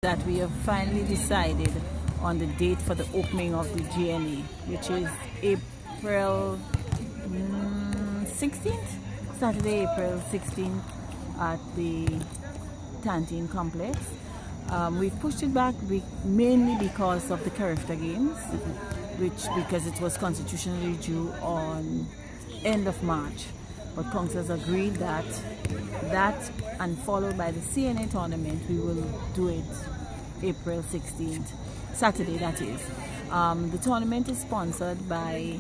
that we have finally decided on the date for the opening of the GNA, which is April 16th, Saturday, April 16th at the Tanteen complex. We've pushed it back mainly because of the CARIFTA Games, because it was constitutionally due on end of March. But councils agreed that and followed by the CNA tournament, we will do it April 16th, Saturday that is. The tournament is sponsored by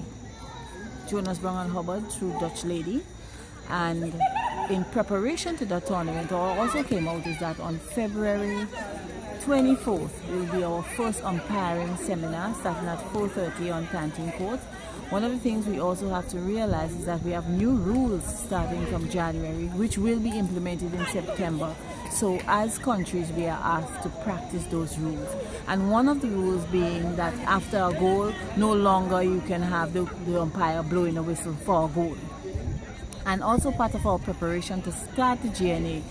Jonas Brown and Hubbard through Dutch Lady, and in preparation to that tournament, what also came out is that on February 24th will be our first umpiring seminar starting at 4:30 on Tanteen Court. One of the things we also have to realize is that we have new rules starting from January, which will be implemented in September. So as countries, we are asked to practice those rules. And one of the rules being that after a goal, no longer you can have the umpire blowing a whistle for a goal. And also part of our preparation to start the GNA,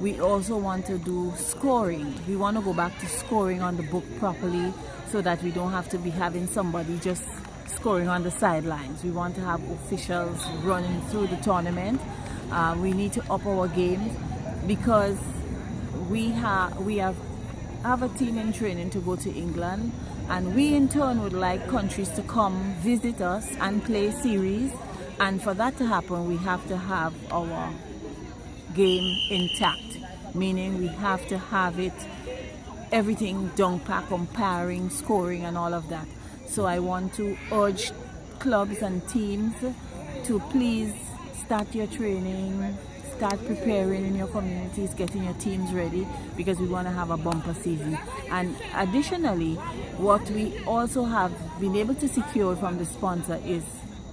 we also want to do scoring. We want to go back to scoring on the book properly so that we don't have to be having somebody just scoring on the sidelines. We want to have officials running through the tournament. We need to up our game because we have a team in training to go to England, and we in turn would like countries to come visit us and play series. And for that to happen, we have to have our game intact, meaning we have to have everything down pack, umpiring, scoring and all of that. So I want to urge clubs and teams to please start your training, start preparing in your communities, getting your teams ready, because we want to have a bumper season. And additionally, what we also have been able to secure from the sponsor is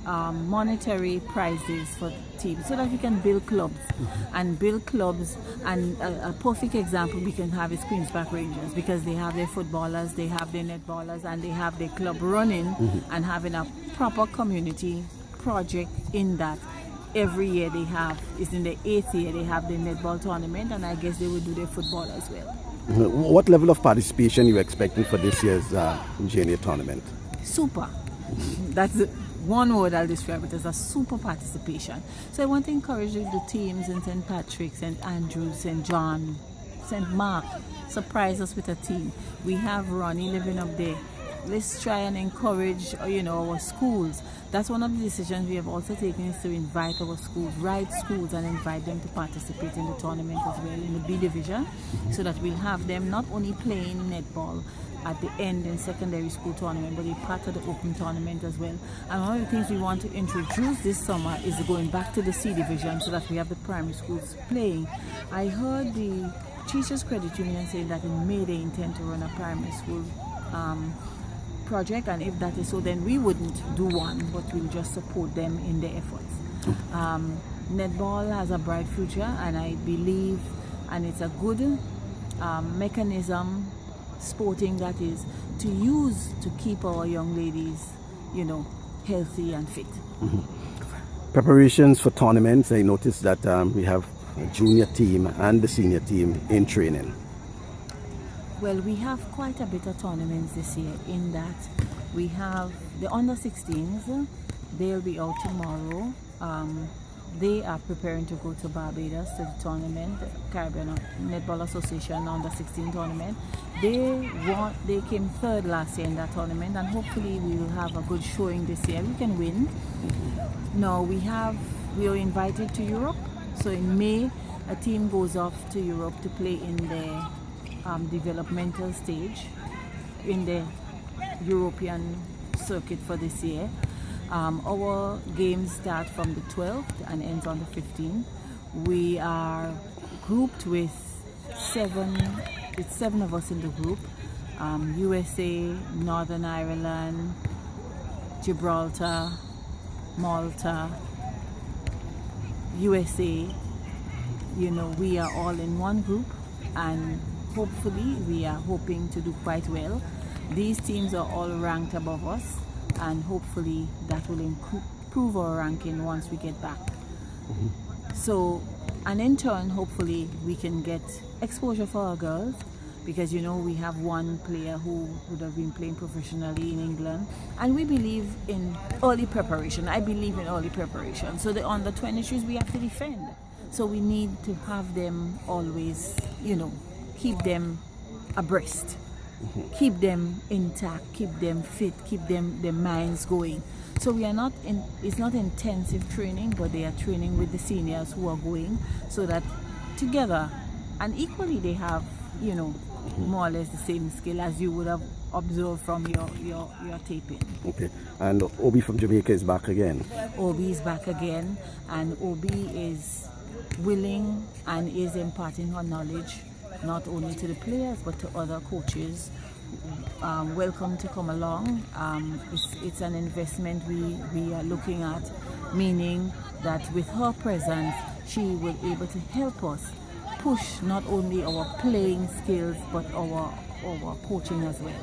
monetary prizes for teams so that we can build clubs. And a perfect example we can have is Queen's Park Rangers, because they have their footballers, they have their netballers, and they have their club running and having a proper community project in that. Every year it's in the 8th year they have the netball tournament, and I guess they will do their football as well. What level of participation are you expecting for this year's GNA tournament? Super. That's one word I'll describe it as: a super participation. So I want to encourage the teams in St. Patrick's, St. Andrews, St. John, St. Mark, surprise us with a team. We have Ronnie living up there. Let's try and encourage, our schools. That's one of the decisions we have also taken, is to invite our schools, schools, and invite them to participate in the tournament as well in the B division, so that we'll have them not only playing netball at the end in secondary school tournament, but a part of the open tournament as well. And one of the things we want to introduce this summer is going back to the C division, so that we have the primary schools playing. I heard the Teachers Credit Union saying that in May they intend to run a primary school project, and if that is so, then we wouldn't do one, but we'll just support them in their efforts. Netball has a bright future, and I believe, and it's a good mechanism, sporting that is, to use to keep our young ladies, healthy and fit. Preparations for tournaments, I noticed that we have a junior team and the senior team in training. Well, we have quite a bit of tournaments this year, in that we have the under-16s. They'll be out tomorrow. They are preparing to go to Barbados to the tournament, the Caribbean Netball Association under-16 tournament. They came third last year in that tournament, and hopefully we will have a good showing this year. We can win. Now we are invited to Europe. So in May, a team goes off to Europe to play in the developmental stage in the European circuit for this year. Our games start from the 12th and ends on the 15th. We are grouped with seven of us in the group: USA, Northern Ireland, Gibraltar, Malta, USA. We are all in one group, and hopefully we are hoping to do quite well. These teams are all ranked above us, and hopefully that will improve our ranking once we get back. So, and in turn, hopefully we can get exposure for our girls, because we have one player who would have been playing professionally in England, and we believe in early preparation. I believe in early preparation. So the under 23s we have to defend. So we need to have them always, keep them abreast, keep them intact, keep them fit, keep their minds going. So we are not it's not intensive training, but they are training with the seniors who are going, so that together and equally they have, more or less the same skill as you would have observed from your taping. Okay. And Obi from Jamaica is back again. Obi is back again, and Obi is willing and is imparting her knowledge not only to the players but to other coaches. Welcome to come along. It's an investment we are looking at, meaning that with her presence she will be able to help us push not only our playing skills but our coaching as well.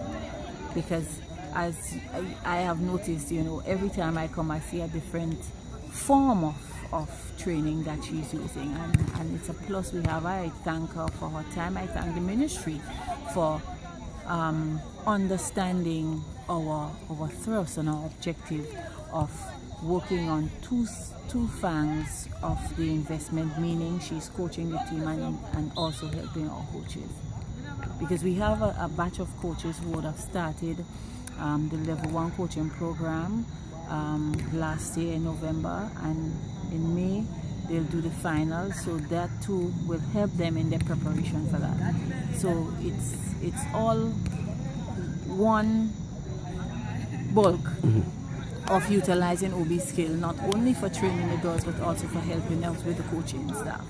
Because as I have noticed, every time I come I see a different form of training that she's using, and it's a plus we have. I thank her for her time. I thank the ministry for understanding our thrust and our objective of working on two fangs of the investment, meaning she's coaching the team and also helping our coaches, because we have a batch of coaches who would have started the level 1 coaching program last year in November, and in May they'll do the final, so that too will help them in their preparation for that. So it's all one bulk of utilizing OB skill, not only for training the girls but also for helping out with the coaching staff.